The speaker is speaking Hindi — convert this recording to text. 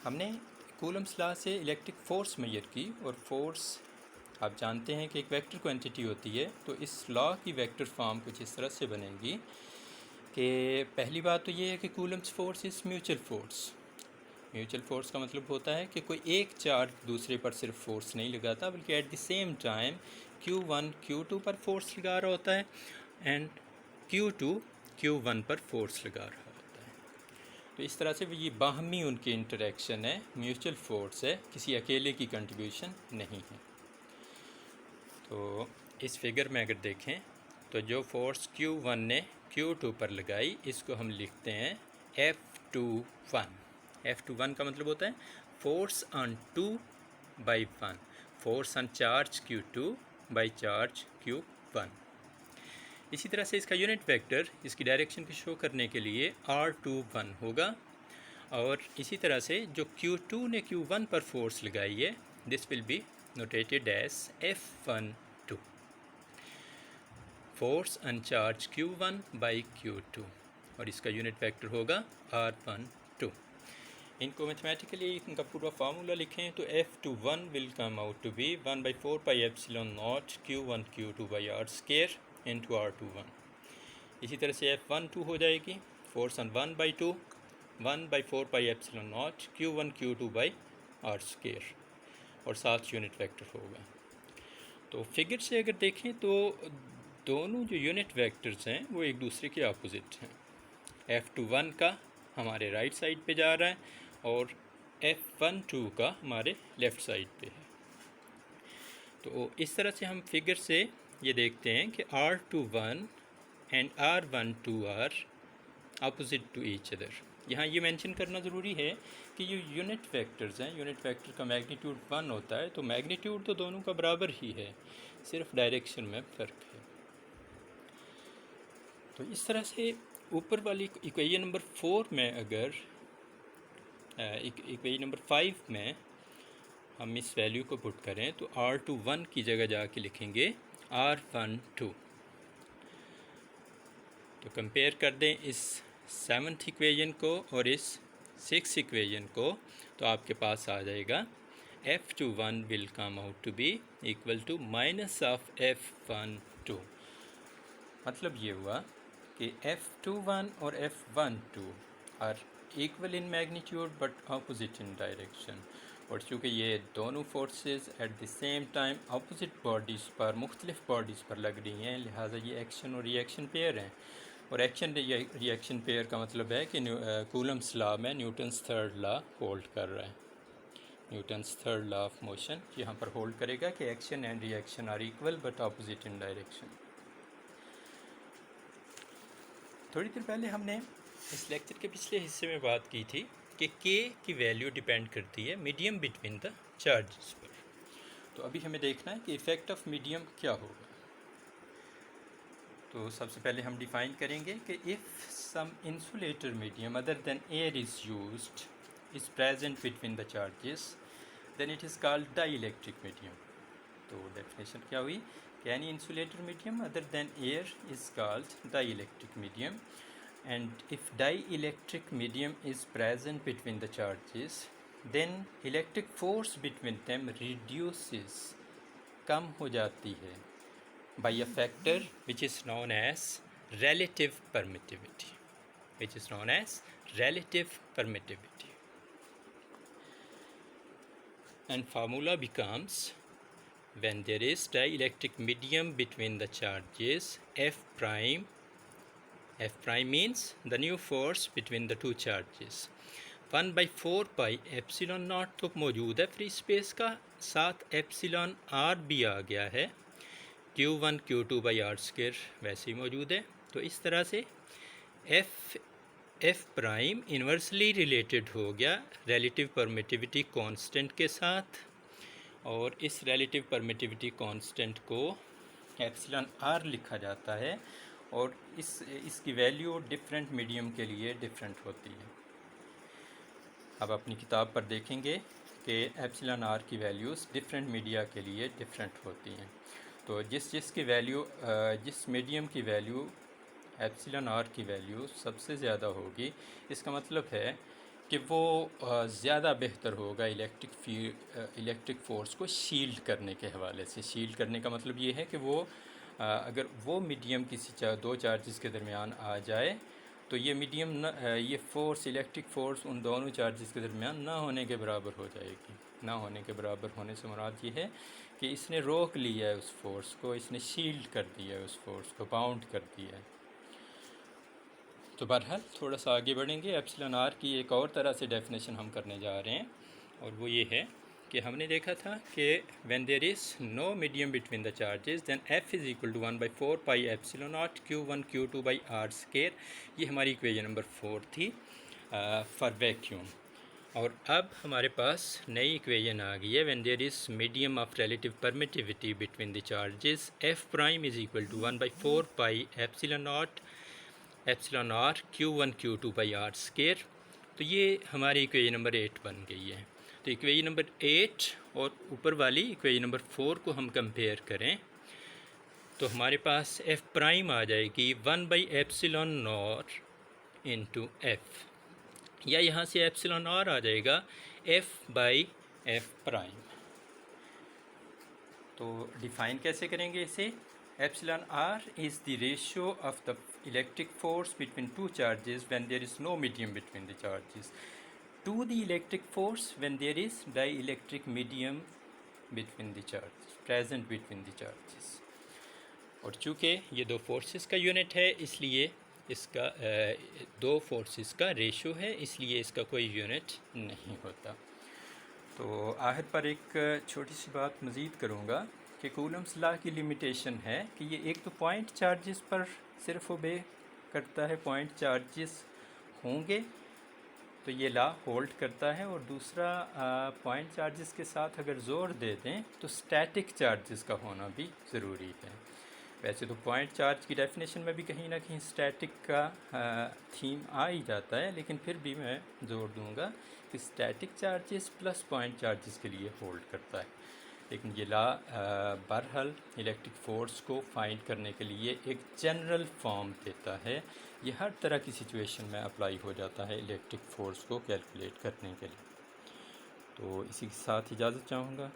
हमने कूलम्स लॉ से इलेक्ट्रिक फ़ोर्स मेजर की, और फोर्स आप जानते हैं कि एक वेक्टर क्वांटिटी होती है। तो इस लॉ की वेक्टर फॉर्म कुछ इस तरह से बनेगी कि पहली बात तो ये है कि Coulomb's force is mutual force. Mutual force का मतलब होता है कि कोई एक चार्ज दूसरे पर सिर्फ फोर्स नहीं लगाता, बल्कि eight the same time Q1 Q2 पर फोर्स लगा रहा होता है एंड Q2 Q1 पर फोर्स लगा रहा होता है। तो इस तरह से ये बाहमी उनकी इंटरेक्शन है, म्यूचुअल फोर्स है, किसी अकेले की कंट्रीब्यूशन नहीं है। तो इस फिगर में अगर देखें तो जो फोर्स Q1 ने Q2 पर लगाई, इसको हम लिखते हैं F21। F21 का मतलब होता है force on 2 by 1, force on charge Q2 by charge Q1। इसी तरह से इसका यूनिट वेक्टर इसकी डायरेक्शन को शो करने के लिए R21 होगा, और इसी तरह से जो Q2 ने Q1 पर फोर्स लगाई है, this will be notated as F12, force on charge Q1 by Q2, और इसका यूनिट वेक्टर होगा R12। इनको मैथमेटिकली इनका पूरा फार्मूला लिखें तो F21 will come out to be 1/4 pi epsilon not Q1 Q2 by R square into R21। इसी तरह से F12 हो जाएगी force on 1/2 1/4 pi epsilon not Q1 Q2 by R square, और साथ यूनिट वेक्टर होगा। तो फिगर से अगर देखें तो दोनों जो यूनिट वेक्टर्स हैं वो एक दूसरे के अपोजिट हैं। F21 का हमारे राइट साइड पे जा रहा है और F12 का हमारे लेफ़्ट साइड पे है। तो इस तरह से हम फिगर से ये देखते हैं कि R21 and R12 are opposite to each other. यहाँ ये मेंशन करना ज़रूरी है कि ये यूनिट वेक्टर्स हैं, यूनिट वेक्टर का मैग्नीट्यूड 1 होता है, तो मैग्नीट्यूड तो दोनों का बराबर ही है, सिर्फ डायरेक्शन में फ़र्क है। तो इस तरह से ऊपर वाली इक्वेशन नंबर 4 में अगर इक्वेशन नंबर 5 में हम इस वैल्यू को पुट करें तो R21 की जगह जाके लिखेंगे R12। तो कंपेयर कर दें इस 7th इक्वेशन को और इस 6th इक्वेशन को, तो आपके पास आ जाएगा F21 will come out to be equal to minus of F12। मतलब ये हुआ कि F21 और F12 are equal in magnitude but opposite in direction, और चूँकि ये दोनों forces at the same time opposite bodies पर, मुख्तलिफ बॉडीज़ पर लग रही हैं, लिहाजा ये एक्शन और रिएक्शन पेयर हैं। और एक्शन रिएक्शन पेयर का मतलब है कि कूलम्स लॉ में न्यूटन्स थर्ड लॉ होल्ड कर रहा है। Newton's third law of motion यहाँ पर होल्ड करेगा कि action and reaction are equal but opposite in direction. थोड़ी देर पहले हमने इस लेक्चर के पिछले हिस्से में बात की थी कि K की वैल्यू डिपेंड करती है मीडियम बिटवीन द चार्जेस पर। तो अभी हमें देखना है कि इफ़ेक्ट ऑफ मीडियम क्या होगा। तो सबसे पहले हम डिफ़ाइन करेंगे कि if some insulator medium other than air is used is present between the charges then it is called dielectric medium. तो डेफिनेशन क्या हुई कि any insulator medium other than air is called dielectric medium, and if dielectric medium is present between the charges then electric force between them reduces, कम हो जाती है, by a factor which is known as relative permittivity, which is known as relative permittivity, and formula becomes when there is dielectric medium between the charges F prime means the new force between the two charges 1/4 pi epsilon not तो मौजूद है फ्री स्पेस का, साथ एप्सिलॉन आर भी आ गया है, Q1 Q2 by R square वैसे ही मौजूद है। तो इस तरह से F प्राइम इन्वर्सली रिलेटेड हो गया रिलेटिव परमिटिविटी कांस्टेंट के साथ, और इस रिलेटिव परमिटिविटी कांस्टेंट को एप्सिलॉन आर लिखा जाता है, और इसकी वैल्यू डिफरेंट मीडियम के लिए डिफरेंट होती है। अब अपनी किताब पर देखेंगे कि एप्सिलॉन आर की वैल्यूज़ डिफरेंट मीडिया के लिए डिफरेंट होती हैं। तो जिस मीडियम की वैल्यू एप्सिलॉन आर की वैल्यू सबसे ज़्यादा होगी, इसका मतलब है कि वो ज़्यादा बेहतर होगा इलेक्ट्रिक फ़ोर्स को शील्ड करने के हवाले से। शील्ड करने का मतलब ये है कि वो अगर वो मीडियम किसी दो चार्जेस के दरमियान आ जाए तो ये मीडियम ये फ़ोर्स इलेक्ट्रिक फ़ोर्स उन दोनों चार्जेस के दरमियान ना होने के बराबर हो जाएगी। ना होने के बराबर होने से मुराद ये है कि इसने रोक लिया है उस फोर्स को, इसने शील्ड कर दिया है उस फोर्स को, बाउंड कर दिया है। तो बहरहाल थोड़ा सा आगे बढ़ेंगे। एप्सिलॉन आर की एक और तरह से डेफिनेशन हम करने जा रहे हैं और वो ये है कि हमने देखा था कि when there is no medium between the charges then F is equal to 1/4 pi epsilon not Q1 Q2 by R square. ये हमारी इक्वेशन नंबर 4 थी फॉर वैक्यूम। और अब हमारे पास नई इक्वेशन आ गई है when there is medium of relative permittivity between the charges F prime is equal to 1/4 pi epsilon not epsilon R Q1 Q2 by R square. तो ये हमारी इक्वेशन नंबर 8 बन गई है। तो इक्वेशन नंबर 8 और ऊपर वाली इक्वेशन नंबर 4 को हम कंपेयर करें तो हमारे पास एफ प्राइम आ जाएगी 1/एप्सिलॉन नॉट इंटू एफ, या यहाँ से एप्सिलॉन आर आ जाएगा F/F प्राइम। तो डिफ़ाइन कैसे करेंगे इसे? Epsilon R is the ratio of the electric force between two charges when there is no medium between the charges to the electric force when there is dielectric medium between the charges present between the charges. और चूँकि ये दो फोर्सेस का यूनिट है इसलिए इसका दो फोर्सेस का रेशो है, इसलिए इसका कोई यूनिट नहीं होता। तो आखिर पर एक छोटी सी बात मज़ीद करूँगा कि कूलम्स लॉ की लिमिटेशन है कि ये एक तो पॉइंट चार्जेस पर सिर्फ ओबे करता है, पॉइंट चार्जेस होंगे तो ये लॉ होल्ड करता है, और दूसरा पॉइंट चार्जेस के साथ अगर ज़ोर दे दें तो स्टैटिक चार्जेस का होना भी ज़रूरी है। वैसे तो पॉइंट चार्ज की डेफिनेशन में भी कहीं ना कहीं स्टैटिक का थीम आ ही जाता है, लेकिन फिर भी मैं ज़ोर दूंगा कि static charges plus point charges के लिए होल्ड करता है। लेकिन ये लॉ बहरहाल इलेक्ट्रिक फ़ोर्स को फाइंड करने के लिए एक जनरल फॉर्म देता है। ये हर तरह की सिचुएशन में अप्लाई हो जाता है इलेक्ट्रिक फ़ोर्स को कैलकुलेट करने के लिए। तो इसी के साथ इजाज़त चाहूँगा।